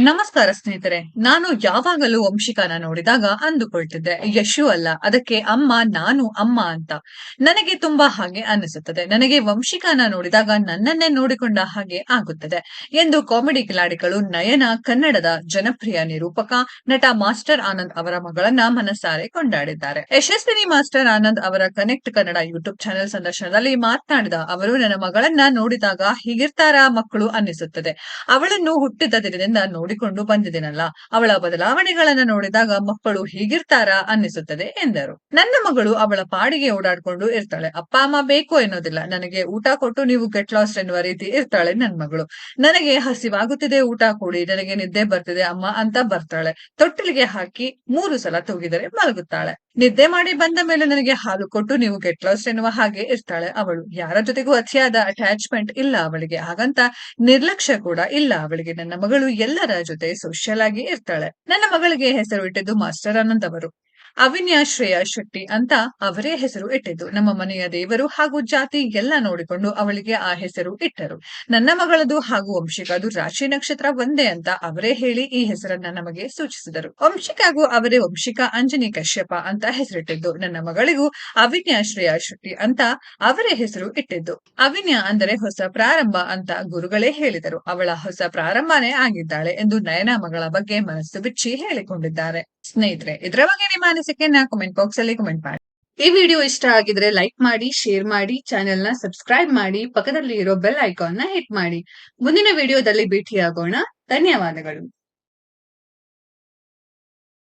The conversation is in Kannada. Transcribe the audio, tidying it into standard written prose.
ನಮಸ್ಕಾರ ಸ್ನೇಹಿತರೆ. ನಾನು ಯಾವಾಗಲೂ ವಂಶಿಕಾನ ನೋಡಿದಾಗ ಅಂದುಕೊಳ್ತಿದ್ದೆ ಯಶು ಅಲ್ಲ, ಅದಕ್ಕೆ ಅಮ್ಮ, ನಾನು ಅಮ್ಮ ಅಂತ. ನನಗೆ ತುಂಬಾ ಹಾಗೆ ಅನಿಸುತ್ತದೆ. ನನಗೆ ವಂಶಿಕಾನ ನೋಡಿದಾಗ ನನ್ನನ್ನೇ ನೋಡಿಕೊಂಡ ಹಾಗೆ ಆಗುತ್ತದೆ ಎಂದು ಕಾಮಿಡಿ ಕಿಲಾಡಿಗಳು ನಯನ ಕನ್ನಡದ ಜನಪ್ರಿಯ ನಿರೂಪಕ, ನಟ ಮಾಸ್ಟರ್ ಆನಂದ್ ಅವರ ಮಗಳನ್ನ ಮನಸಾರೆ ಕೊಂಡಾಡಿದ್ದಾರೆ. ಯಶಸ್ವಿನಿ ಮಾಸ್ಟರ್ ಆನಂದ್ ಅವರ ಕನೆಕ್ಟ್ ಕನ್ನಡ ಯೂಟ್ಯೂಬ್ ಚಾನೆಲ್ ಸಂದರ್ಶನದಲ್ಲಿ ಮಾತನಾಡಿದ ಅವರು, ನನ್ನ ಮಗಳನ್ನ ನೋಡಿದಾಗ ಹೀಗಿರ್ತಾರಾ ಮಕ್ಕಳು ಅನ್ನಿಸುತ್ತದೆ. ಅವಳನ್ನು ಹುಟ್ಟಿದ ದಿನದಿಂದ ನೋಡಿಕೊಂಡು ಬಂದಿದ್ದೇನಲ್ಲ, ಅವಳ ಬದಲಾವಣೆಗಳನ್ನ ನೋಡಿದಾಗ ಮಕ್ಕಳು ಹೀಗಿರ್ತಾರಾ ಅನ್ನಿಸುತ್ತದೆ ಎಂದರು. ನನ್ನ ಮಗಳು ಅವಳ ಪಾಡಿಗೆ ಓಡಾಡ್ಕೊಂಡು ಇರ್ತಾಳೆ. ಅಪ್ಪ ಅಮ್ಮ ಬೇಕು ಎನ್ನೋದಿಲ್ಲ. ನನಗೆ ಊಟ ಕೊಟ್ಟು ನೀವು ಗೆಟ್ ಲಾಸ್ಟ್ ಎನ್ನುವ ರೀತಿ ಇರ್ತಾಳೆ ನನ್ ಮಗಳು. ನನಗೆ ಹಸಿವಾಗುತ್ತಿದೆ, ಊಟ ಕೊಡಿ, ನನಗೆ ನಿದ್ದೆ ಬರ್ತಿದೆ ಅಮ್ಮ ಅಂತ ಬರ್ತಾಳೆ. ತೊಟ್ಟಿಲಿಗೆ ಹಾಕಿ 3 ಸಲ ತೂಗಿದರೆ ಮಲಗುತ್ತಾಳೆ. ನಿದ್ದೆ ಮಾಡಿ ಬಂದ ಮೇಲೆ ನನಗೆ ಹಾಲು ಕೊಟ್ಟು ನೀವು ಗೆಟ್ ಲಾಸ್ಟ್ ಎನ್ನುವ ಹಾಗೆ ಇರ್ತಾಳೆ ಅವಳು. ಯಾರ ಜೊತೆಗೂ ಅತಿಯಾದ ಅಟ್ಯಾಚ್ಮೆಂಟ್ ಇಲ್ಲ ಅವಳಿಗೆ, ಹಾಗಂತ ನಿರ್ಲಕ್ಷ್ಯ ಕೂಡ ಇಲ್ಲ ಅವಳಿಗೆ. ನನ್ನ ಮಗಳು ಎಲ್ಲರ ಜೊತೆ ಸೋಷಿಯಲ್ ಆಗಿ ಇರ್ತಾಳೆ. ನನ್ನ ಮಗಳಿಗೆ ಹೆಸರು ಇಟ್ಟಿದ್ದು ಮಾಸ್ಟರ್ ಆನಂದ್ ಅವರು. ಅವಿನ್ಯ ಶ್ರೇಯಾ ಶೆಟ್ಟಿ ಅಂತ ಅವರೇ ಹೆಸರು ಇಟ್ಟಿದ್ದು. ನಮ್ಮ ಮನೆಯ ದೇವರು ಹಾಗೂ ಜಾತಿ ಎಲ್ಲ ನೋಡಿಕೊಂಡು ಅವಳಿಗೆ ಆ ಹೆಸರು ಇಟ್ಟರು. ನನ್ನ ಮಗಳದು ಹಾಗೂ ವಂಶಿಕಾದು ರಾಶಿ ನಕ್ಷತ್ರ ಒಂದೇ ಅಂತ ಅವರೇ ಹೇಳಿ ಈ ಹೆಸರನ್ನ ನಮಗೆ ಸೂಚಿಸಿದರು. ವಂಶಿಕಾಗೂ ಅವರೇ ವಂಶಿಕಾ ಅಂಜನಿ ಕಶ್ಯಪ ಅಂತ ಹೆಸರಿಟ್ಟಿದ್ದು. ನನ್ನ ಮಗಳಿಗೂ ಅವಿನ್ಯ ಶ್ರೇಯಾ ಶೆಟ್ಟಿ ಅಂತ ಅವರೇ ಹೆಸರು ಇಟ್ಟಿದ್ದು. ಅವಿನ್ಯ ಅಂದರೆ ಹೊಸ ಪ್ರಾರಂಭ ಅಂತ ಗುರುಗಳೇ ಹೇಳಿದರು. ಅವಳ ಹೊಸ ಪ್ರಾರಂಭನೇ ಆಗಿದ್ದಾಳೆ ಎಂದು ನಯನ ಮಗಳ ಬಗ್ಗೆ ಮನಸ್ಸು ಬಿಚ್ಚಿ ಹೇಳಿಕೊಂಡಿದ್ದಾರೆ. ಸ್ನೇಹಿತರೆ, ಇದರ ಬಗ್ಗೆ ನಿಮ್ಮ ಅನಿಸಿಕೆಯನ್ನ ಕಮೆಂಟ್ ಬಾಕ್ಸ್ ಅಲ್ಲಿ ಕಮೆಂಟ್ ಮಾಡಿ. ಈ ವಿಡಿಯೋ ಇಷ್ಟ ಆಗಿದ್ರೆ ಲೈಕ್ ಮಾಡಿ, ಶೇರ್ ಮಾಡಿ, ಚಾನೆಲ್ ನ ಸಬ್ಸ್ಕ್ರೈಬ್ ಮಾಡಿ, ಪಕ್ಕದಲ್ಲಿ ಇರೋ ಬೆಲ್ ಐಕಾನ್ ನ ಹಿಟ್ ಮಾಡಿ. ಮುಂದಿನ ವಿಡಿಯೋದಲ್ಲಿ ಭೇಟಿಯಾಗೋಣ. ಧನ್ಯವಾದಗಳು.